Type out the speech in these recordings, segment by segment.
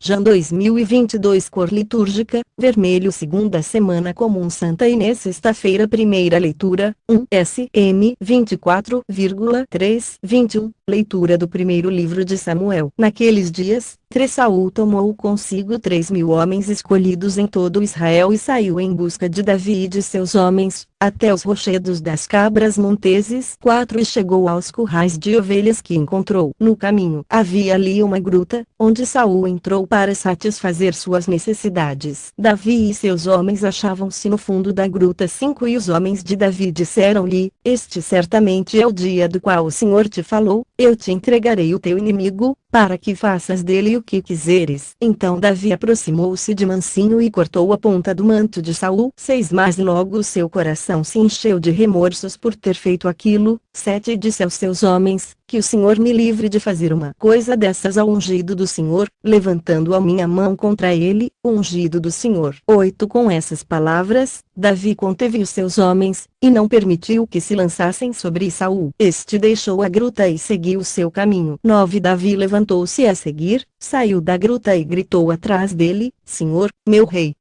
Jan 2022. Cor litúrgica: vermelho. Segunda semana comum. Santa Inês. Sexta-feira. Primeira leitura: 1 SM 24,3-21. Leitura do primeiro livro de Samuel. Naqueles dias, Saul tomou consigo 3.000 homens escolhidos em todo Israel e saiu em busca de Davi e de seus homens, até os rochedos das cabras monteses. 4 E chegou aos currais de ovelhas que encontrou. No caminho havia ali uma gruta, onde Saul entrou para satisfazer suas necessidades. Davi e seus homens achavam-se no fundo da gruta. 5 E os homens de Davi disseram-lhe: Este certamente é o dia do qual o Senhor te falou, eu te entregarei o teu inimigo, para que faças dele o que quiseres. Então Davi aproximou-se de mansinho e cortou a ponta do manto de Saul. 6 Mas logo seu coração se encheu de remorsos por ter feito aquilo. 7 E disse aos seus homens: Que o Senhor me livre de fazer uma coisa dessas ao ungido do Senhor, levantando a minha mão contra ele, o ungido do Senhor. 8 Com essas palavras, Davi conteve os seus homens, e não permitiu que se lançassem sobre Saul. Este deixou a gruta e seguiu seu caminho. 9 Davi levantou-se a seguir, saiu da gruta e gritou atrás dele: Senhor, meu rei.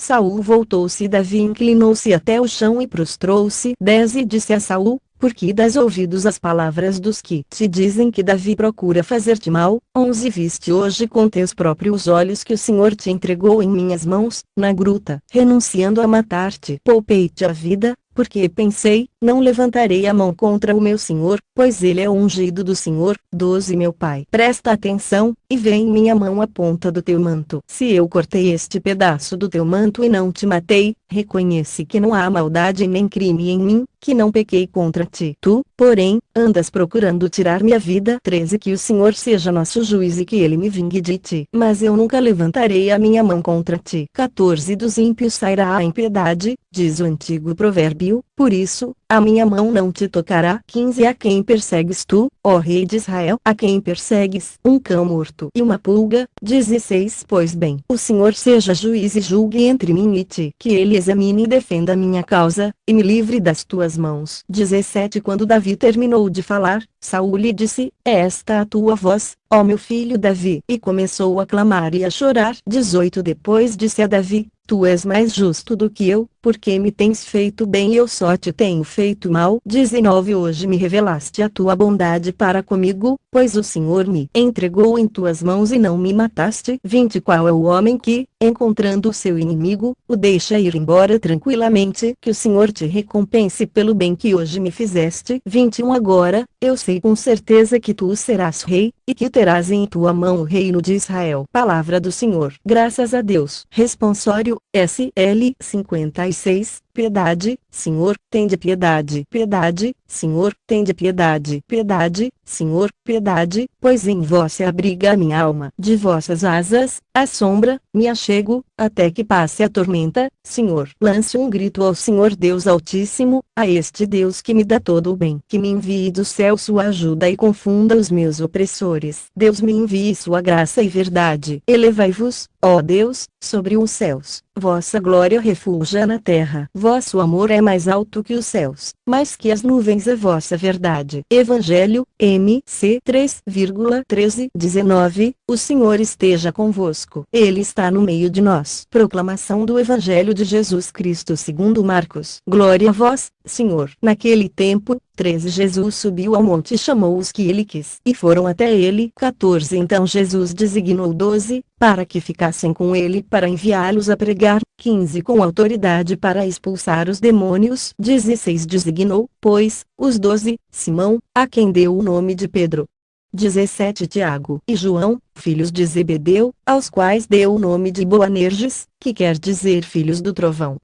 Saul voltou-se e Davi inclinou-se até o chão e prostrou-se. 10 E disse a Saul: Por que dás ouvidos às palavras dos que te dizem que Davi procura fazer-te mal? 11 Viste hoje com teus próprios olhos que o Senhor te entregou em minhas mãos, na gruta, renunciando a matar-te. Poupei-te a vida, porque pensei: não levantarei a mão contra o meu Senhor, pois ele é o ungido do Senhor. 12 Meu pai, presta atenção, e vê em minha mão a ponta do teu manto. Se eu cortei este pedaço do teu manto e não te matei, reconhece que não há maldade nem crime em mim, que não pequei contra ti. Tu, porém, andas procurando tirar-me a vida. 13 Que o Senhor seja nosso juiz e que ele me vingue de ti. Mas eu nunca levantarei a minha mão contra ti. 14 Dos ímpios sairá a impiedade, diz o antigo provérbio, por isso, a minha mão não te tocará. 15 A quem persegues tu, ó rei de Israel? A quem persegues? Um cão morto e uma pulga. 16 Pois bem, o Senhor seja juiz e julgue entre mim e ti. Que ele examine e defenda a minha causa, e me livre das tuas mãos. 17 Quando Davi terminou de falar, Saul lhe disse: É esta a tua voz, ó meu filho Davi? E começou a clamar e a chorar. 18 Depois disse a Davi: Tu és mais justo do que eu, porque me tens feito bem e eu só te tenho feito mal. 19 Hoje me revelaste a tua bondade para comigo, pois o Senhor me entregou em tuas mãos e não me mataste. 20 Qual é o homem que, encontrando o seu inimigo, o deixa ir embora tranquilamente? Que o Senhor te recompense pelo bem que hoje me fizeste. 21 Agora, eu sei com certeza que tu serás rei, e que terás em tua mão o reino de Israel. Palavra do Senhor. Graças a Deus. Responsório SL 56 Piedade, Senhor, tende piedade. Piedade, Senhor, tende piedade. Piedade, Senhor, piedade, pois em vós se abriga a minha alma. De vossas asas, à sombra, me achego, até que passe a tormenta. Senhor, lance um grito ao Senhor Deus Altíssimo, a este Deus que me dá todo o bem. Que me envie do céu sua ajuda e confunda os meus opressores. Deus me envie sua graça e verdade. Elevai-vos, ó Deus, sobre os céus. Vossa glória refulja na terra. Vosso amor é mais alto que os céus, mais que as nuvens a vossa verdade. Evangelho, MC 3,13-19. O Senhor esteja convosco. Ele está no meio de nós. Proclamação do Evangelho de Jesus Cristo segundo Marcos. Glória a vós, Senhor. Naquele tempo, 13 Jesus subiu ao monte e chamou os que ele quis, e foram até ele. 14 Então Jesus designou 12, para que ficassem com ele para enviá-los a pregar. 15 Com autoridade para expulsar os demônios. 16 Designou, pois, os 12, Simão, a quem deu o nome de Pedro. 17 Tiago e João, filhos de Zebedeu, aos quais deu o nome de Boanerges, que quer dizer filhos do trovão.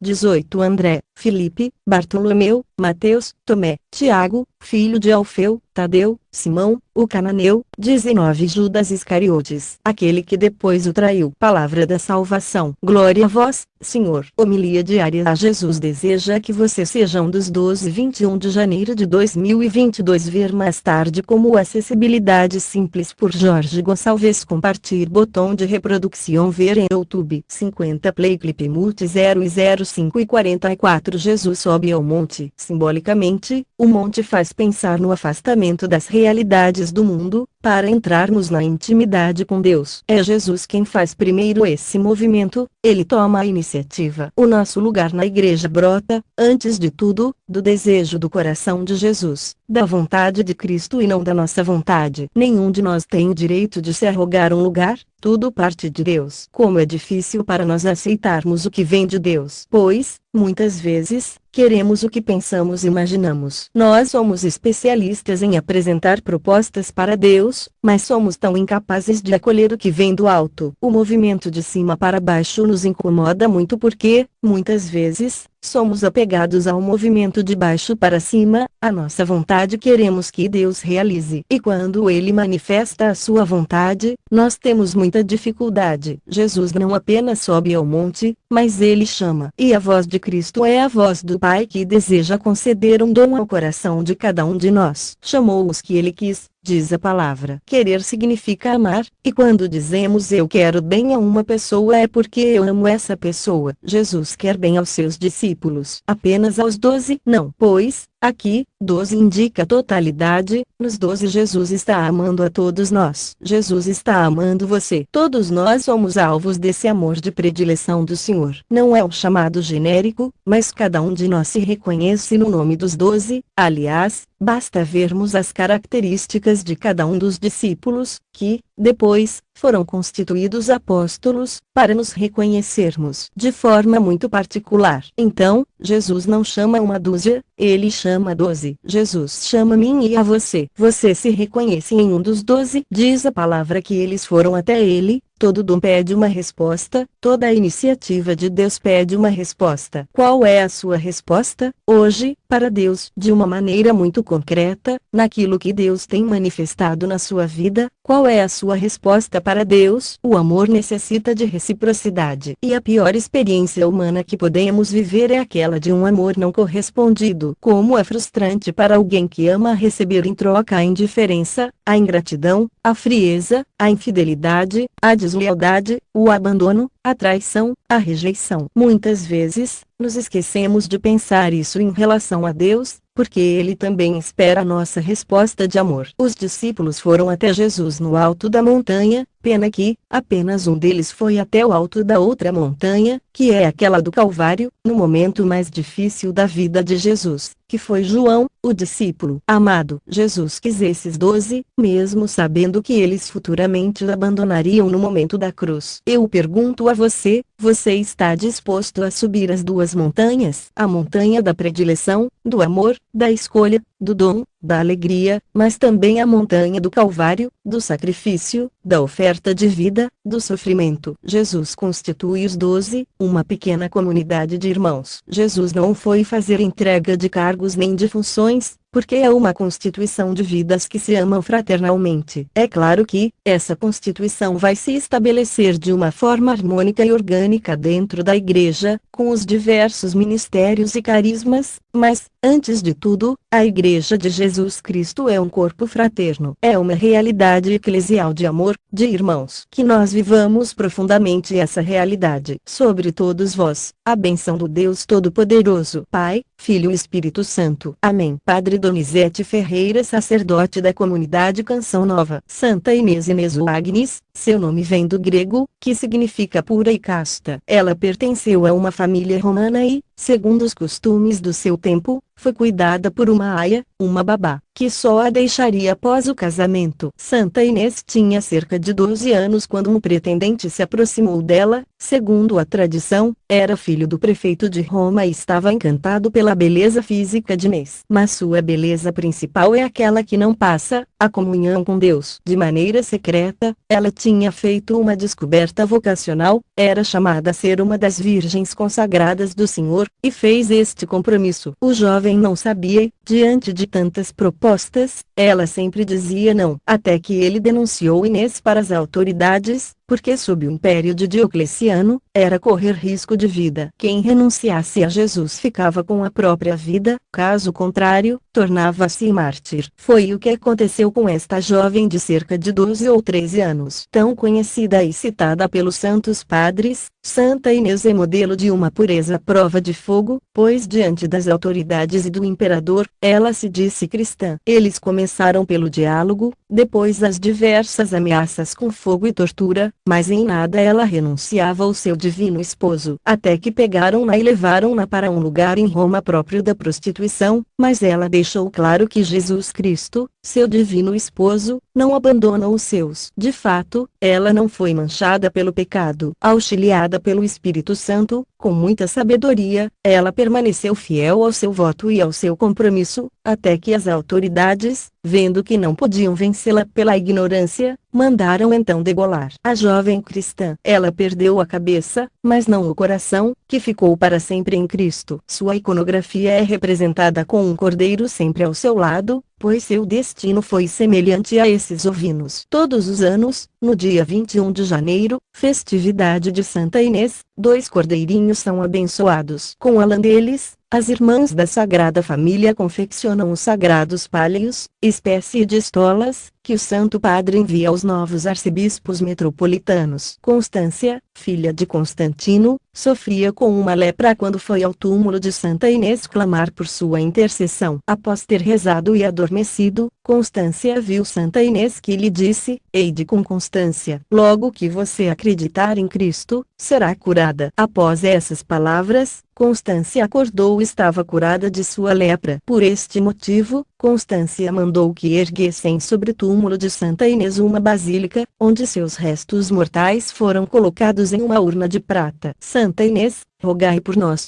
18 André, Filipe, Bartolomeu, Mateus, Tomé, Tiago, filho de Alfeu, Tadeu, Simão, o cananeu. 19 Judas Iscariotes, aquele que depois o traiu. Palavra da salvação. Glória a vós, Senhor. Homilia diária. A Jesus deseja que você seja um dos 12. 21 de janeiro de 2022. Ver mais tarde como acessibilidade simples por Jorge Gonçalves. Compartilhar botão de reprodução. Ver em YouTube. 50 Play Clip Multi 0 e 05 e 44. Jesus sobe ao monte. simbolicamente, o monte faz pensar no afastamento das realidades do mundo, para entrarmos na intimidade com Deus. É Jesus quem faz primeiro esse movimento, ele toma a iniciativa. O nosso lugar na igreja brota, antes de tudo, do desejo do coração de Jesus, da vontade de Cristo e não da nossa vontade. Nenhum de nós tem o direito de se arrogar um lugar, tudo parte de Deus. Como é difícil para nós aceitarmos o que vem de Deus, pois, muitas vezes, queremos o que pensamos e imaginamos. Nós somos especialistas em apresentar propostas para Deus, mas somos tão incapazes de acolher o que vem do alto. O movimento de cima para baixo nos incomoda muito porque, muitas vezes, somos apegados ao movimento de baixo para cima, a nossa vontade queremos que Deus realize. E quando Ele manifesta a sua vontade, nós temos muita dificuldade. Jesus não apenas sobe ao monte, mas Ele chama. E a voz de Cristo é a voz do Pai que deseja conceder um dom ao coração de cada um de nós. Chamou os que Ele quis, diz a palavra. Querer significa amar, e quando dizemos eu quero bem a uma pessoa é porque eu amo essa pessoa. Jesus quer bem aos seus discípulos. Apenas aos 12? Não. Pois, aqui, 12 indica totalidade, nos 12 Jesus está amando a todos nós. Jesus está amando você. Todos nós somos alvos desse amor de predileção do Senhor. Não é um chamado genérico, mas cada um de nós se reconhece no nome dos 12, aliás, basta vermos as características de cada um dos discípulos, que, depois, foram constituídos apóstolos, para nos reconhecermos de forma muito particular. Então, Jesus não chama uma dúzia, ele chama 12. Jesus chama a mim e a você. Você se reconhece em um dos 12? Diz a palavra que eles foram até ele. Todo dom pede uma resposta, toda a iniciativa de Deus pede uma resposta. Qual é a sua resposta, hoje, para Deus? De uma maneira muito concreta, naquilo que Deus tem manifestado na sua vida, qual é a sua resposta para Deus? O amor necessita de reciprocidade. E a pior experiência humana que podemos viver é aquela de um amor não correspondido. Como é frustrante para alguém que ama receber em troca a indiferença, a ingratidão, a frieza, a infidelidade, a deslealdade, o abandono, a traição, a rejeição. Muitas vezes, nos esquecemos de pensar isso em relação a Deus, porque Ele também espera a nossa resposta de amor. Os discípulos foram até Jesus no alto da montanha, pena que, apenas um deles foi até o alto da outra montanha, que é aquela do Calvário, no momento mais difícil da vida de Jesus, que foi João, o discípulo amado. Jesus quis esses 12, mesmo sabendo que eles futuramente o abandonariam no momento da cruz. Eu pergunto a você, você está disposto a subir as duas montanhas? A montanha da predileção, do amor, da escolha, do dom, da alegria, mas também a montanha do Calvário, do sacrifício, da oferta de vida, do sofrimento. Jesus constitui os 12, uma pequena comunidade de irmãos. Jesus não foi fazer entrega de cargos nem de funções, porque é uma constituição de vidas que se amam fraternalmente. É claro que, essa constituição vai se estabelecer de uma forma harmônica e orgânica dentro da igreja, com os diversos ministérios e carismas, mas, antes de tudo, a igreja de Jesus Cristo é um corpo fraterno. É uma realidade eclesial de amor, de irmãos. Que nós vivamos profundamente essa realidade. Sobre todos vós, a bênção do Deus Todo-Poderoso, Pai, Filho e Espírito Santo. Amém. Padre Donizete Ferreira, sacerdote da comunidade Canção Nova. Santa Inês Agnes, seu nome vem do grego, que significa pura e casta. Ela pertenceu a uma família romana e, segundo os costumes do seu tempo, foi cuidada por uma aia, uma babá, que só a deixaria após o casamento. Santa Inês tinha cerca de 12 anos quando um pretendente se aproximou dela, segundo a tradição, era filho do prefeito de Roma e estava encantado pela beleza física de Inês. Mas sua beleza principal é aquela que não passa, a comunhão com Deus. De maneira secreta, ela tinha feito uma descoberta vocacional, era chamada a ser uma das virgens consagradas do Senhor, e fez este compromisso. O jovem não sabia, Diante de tantas propostas, ela sempre dizia não, até que ele denunciou Inês para as autoridades, porque sob o império de Diocleciano, era correr risco de vida. Quem renunciasse a Jesus ficava com a própria vida, caso contrário, tornava-se mártir. Foi o que aconteceu com esta jovem de cerca de 12 ou 13 anos. Tão conhecida e citada pelos santos padres, Santa Inês é modelo de uma pureza à prova de fogo, pois diante das autoridades e do imperador, ela se disse cristã. Eles começaram pelo diálogo, depois as diversas ameaças com fogo e tortura, mas em nada ela renunciava ao seu divino esposo. Até que pegaram-na e levaram-na para um lugar em Roma próprio da prostituição, mas ela deixou claro que Jesus Cristo, seu divino esposo, não abandona os seus. De fato, ela não foi manchada pelo pecado. Auxiliada pelo Espírito Santo, com muita sabedoria, ela permaneceu fiel ao seu voto e ao seu compromisso, até que as autoridades, vendo que não podiam vencê-la pela ignorância, mandaram então degolar a jovem cristã. Ela perdeu a cabeça, mas não o coração, que ficou para sempre em Cristo. Sua iconografia é representada com um cordeiro sempre ao seu lado, pois seu destino foi semelhante a esses ovinos. Todos os anos, no dia 21 de janeiro, festividade de Santa Inês, 2 cordeirinhos são abençoados. Com a lã deles, as irmãs da Sagrada Família confeccionam os sagrados páleos, espécie de estolas, que o Santo Padre envia aos novos arcebispos metropolitanos. Constância, filha de Constantino, sofria com uma lepra quando foi ao túmulo de Santa Inês clamar por sua intercessão. Após ter rezado e adormecido, Constância viu Santa Inês que lhe disse: "Eide com Constância, logo que você acreditar em Cristo, será curada." Após essas palavras, Constância acordou e estava curada de sua lepra. Por este motivo, Constância mandou que erguessem sobre o túmulo de Santa Inês uma basílica, onde seus restos mortais foram colocados em uma urna de prata. Santa Inês, rogai por nós.